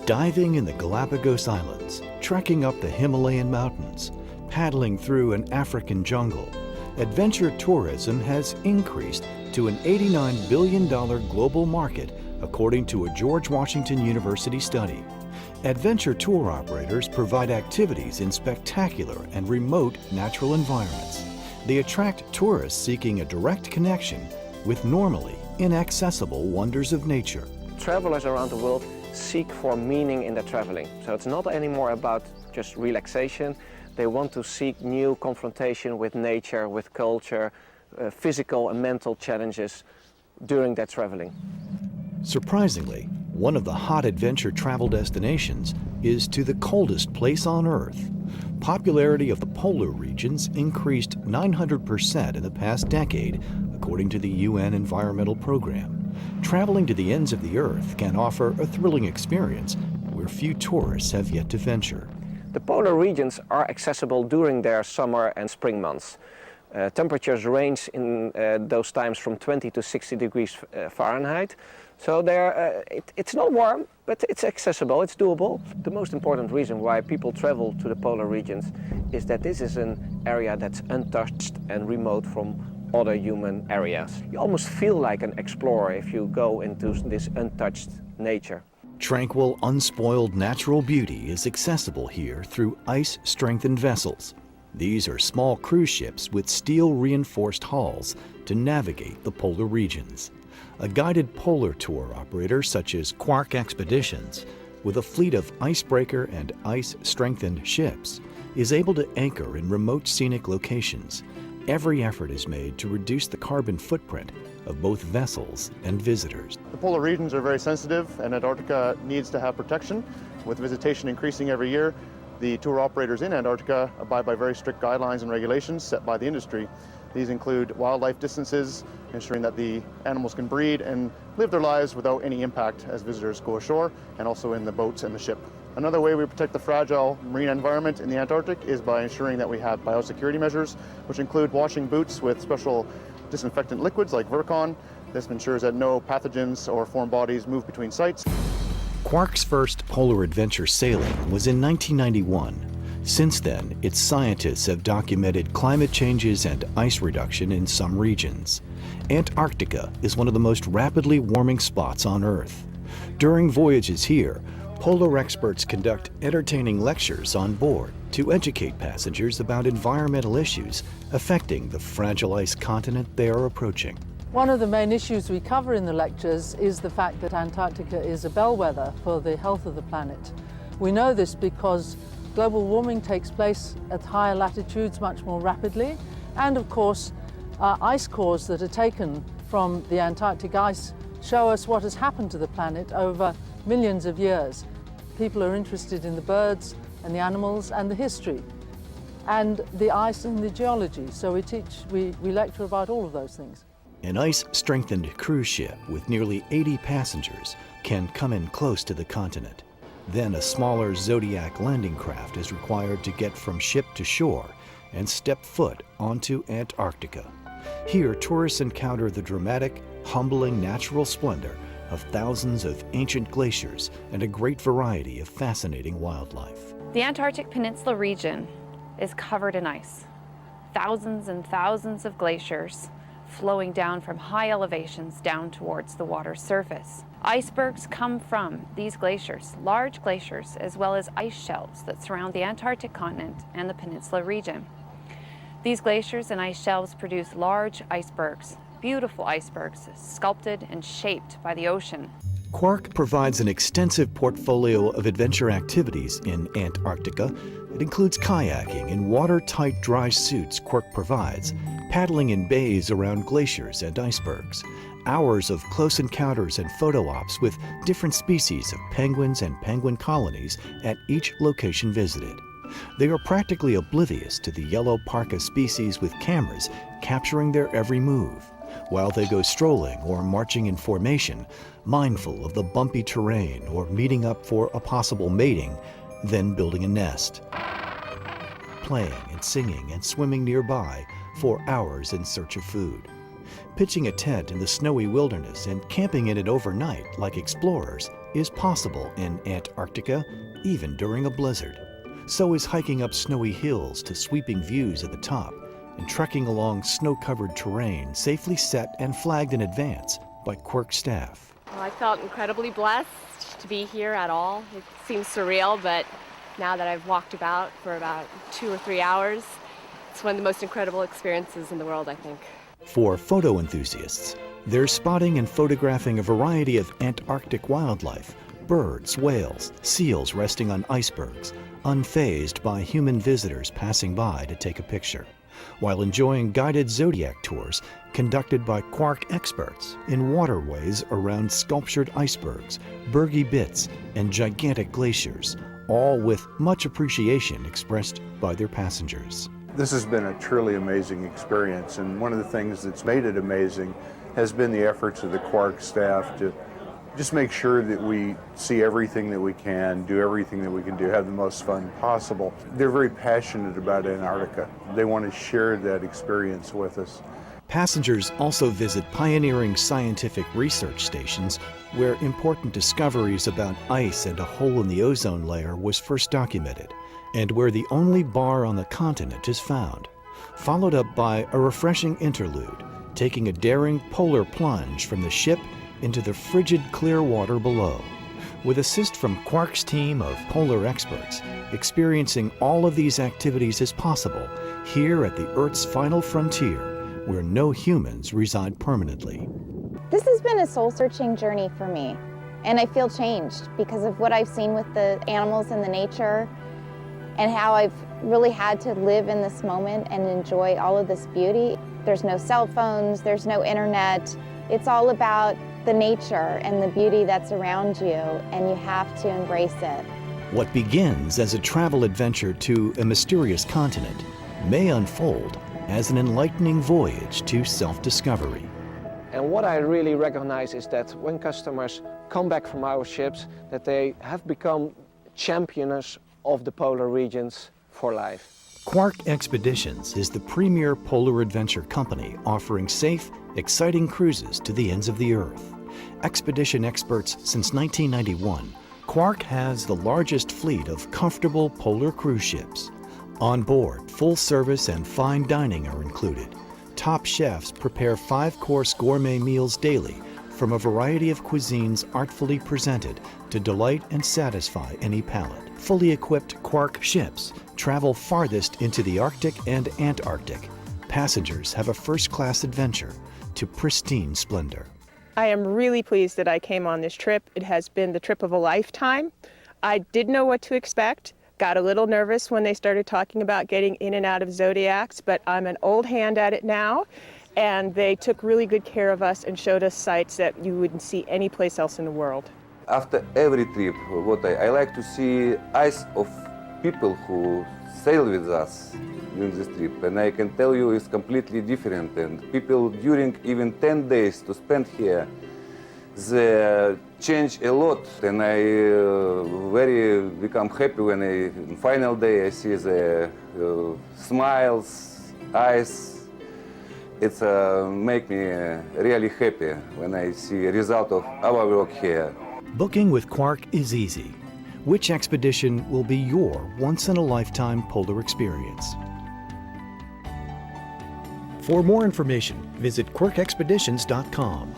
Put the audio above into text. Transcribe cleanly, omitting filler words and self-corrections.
Diving in the Galapagos Islands, trekking up the Himalayan mountains, paddling through an African jungle, adventure tourism has increased to an $89 billion global market, according to a George Washington University study. Adventure tour operators provide activities in spectacular and remote natural environments. They attract tourists seeking a direct connection with normally inaccessible wonders of nature. Travelers around the world seek for meaning in their traveling. So it's not anymore about just relaxation. They want to seek new confrontation with nature, with culture, physical and mental challenges during their traveling. Surprisingly, one of the hot adventure travel destinations is to the coldest place on Earth. Popularity of the polar regions increased 900% in the past decade, according to the UN Environmental Program. Traveling to the ends of the Earth can offer a thrilling experience where few tourists have yet to venture. The polar regions are accessible during their summer and spring months. Temperatures range in those times from 20 to 60 degrees Fahrenheit. So it's not warm, but it's accessible, it's doable. The most important reason why people travel to the polar regions is that this is an area that's untouched and remote from other human areas. You almost feel like an explorer if you go into this untouched nature. Tranquil, unspoiled natural beauty is accessible here through ice-strengthened vessels. These are small cruise ships with steel-reinforced hulls to navigate the polar regions. A guided polar tour operator such as Quark Expeditions, with a fleet of icebreaker and ice-strengthened ships, is able to anchor in remote scenic locations. Every effort is made to reduce the carbon footprint of both vessels and visitors. The polar regions are very sensitive, and Antarctica needs to have protection. With visitation increasing every year, the tour operators in Antarctica abide by very strict guidelines and regulations set by the industry. These include wildlife distances, ensuring that the animals can breed and live their lives without any impact as visitors go ashore, and also in the boats and the ship. Another way we protect the fragile marine environment in the Antarctic is by ensuring that we have biosecurity measures, which include washing boots with special disinfectant liquids like Virkon. This ensures that no pathogens or foreign bodies move between sites. Quark's first polar adventure sailing was in 1991. Since then, its scientists have documented climate changes and ice reduction in some regions. Antarctica is one of the most rapidly warming spots on Earth. During voyages here, polar experts conduct entertaining lectures on board to educate passengers about environmental issues affecting the fragile ice continent they are approaching. One of the main issues we cover in the lectures is the fact that Antarctica is a bellwether for the health of the planet. We know this because global warming takes place at higher latitudes much more rapidly, and of course ice cores that are taken from the Antarctic ice show us what has happened to the planet over millions of years. People are interested in the birds and the animals and the history and the ice and the geology, so we lecture about all of those things. An ice-strengthened cruise ship with nearly 80 passengers can come in close to the continent. Then a smaller Zodiac landing craft is required to get from ship to shore and step foot onto Antarctica. Here, tourists encounter the dramatic, humbling natural splendor of thousands of ancient glaciers and a great variety of fascinating wildlife. The Antarctic Peninsula region is covered in ice. Thousands and thousands of glaciers flowing down from high elevations down towards the water's surface. Icebergs come from these glaciers, large glaciers, as well as ice shelves that surround the Antarctic continent and the peninsula region. These glaciers and ice shelves produce large icebergs, beautiful icebergs, sculpted and shaped by the ocean. Quark provides an extensive portfolio of adventure activities in Antarctica. It includes kayaking in watertight dry suits Quark provides, paddling in bays around glaciers and icebergs, hours of close encounters and photo ops with different species of penguins and penguin colonies at each location visited. They are practically oblivious to the yellow parka species with cameras capturing their every move, while they go strolling or marching in formation, mindful of the bumpy terrain or meeting up for a possible mating, then building a nest. Playing and singing and swimming nearby for hours in search of food. Pitching a tent in the snowy wilderness and camping in it overnight like explorers is possible in Antarctica, even during a blizzard. So is hiking up snowy hills to sweeping views at the top and trekking along snow-covered terrain safely set and flagged in advance by Quark staff. Well, I felt incredibly blessed to be here at all. It seems surreal, but now that I've walked about for about 2 or 3 hours, it's one of the most incredible experiences in the world, I think. For photo enthusiasts, there's spotting and photographing a variety of Antarctic wildlife, birds, whales, seals resting on icebergs, unfazed by human visitors passing by to take a picture, while enjoying guided zodiac tours conducted by Quark experts in waterways around sculptured icebergs, bergy bits, and gigantic glaciers, all with much appreciation expressed by their passengers. This has been a truly amazing experience, and one of the things that's made it amazing has been the efforts of the Quark staff to just make sure that we see everything that we can, do everything that we can do, have the most fun possible. They're very passionate about Antarctica. They want to share that experience with us. Passengers also visit pioneering scientific research stations where important discoveries about ice and a hole in the ozone layer was first documented, and where the only bar on the continent is found, followed up by a refreshing interlude, taking a daring polar plunge from the ship into the frigid clear water below. With assist from Quark's team of polar experts, experiencing all of these activities is possible here at the Earth's final frontier, where no humans reside permanently. This has been a soul-searching journey for me, and I feel changed because of what I've seen with the animals and the nature, and how I've really had to live in this moment and enjoy all of this beauty. There's no cell phones, there's no internet. It's all about the nature and the beauty that's around you, and you have to embrace it. What begins as a travel adventure to a mysterious continent may unfold as an enlightening voyage to self-discovery. And what I really recognize is that when customers come back from our ships, that they have become champions of the polar regions for life. Quark Expeditions is the premier polar adventure company offering safe, exciting cruises to the ends of the Earth. Expedition experts since 1991, Quark has the largest fleet of comfortable polar cruise ships. On board, full service and fine dining are included. Top chefs prepare 5-course gourmet meals daily from a variety of cuisines artfully presented to delight and satisfy any palate. Fully equipped Quark ships travel farthest into the Arctic and Antarctic. Passengers have a first-class adventure to pristine splendor. I am really pleased that I came on this trip. It has been the trip of a lifetime. I didn't know what to expect. Got a little nervous when they started talking about getting in and out of zodiacs, but I'm an old hand at it now, and they took really good care of us and showed us sights that you wouldn't see anyplace else in the world. After every trip, what I like to see eyes of people who sail with us during this trip, and I can tell you it's completely different. And people during even 10 days to spend here, they change a lot, and I very become happy when on final day I see the smiles, eyes. It's make me really happy when I see a result of our work here. Booking with Quark is easy. Which expedition will be your once-in-a-lifetime polar experience? For more information, visit quarkexpeditions.com.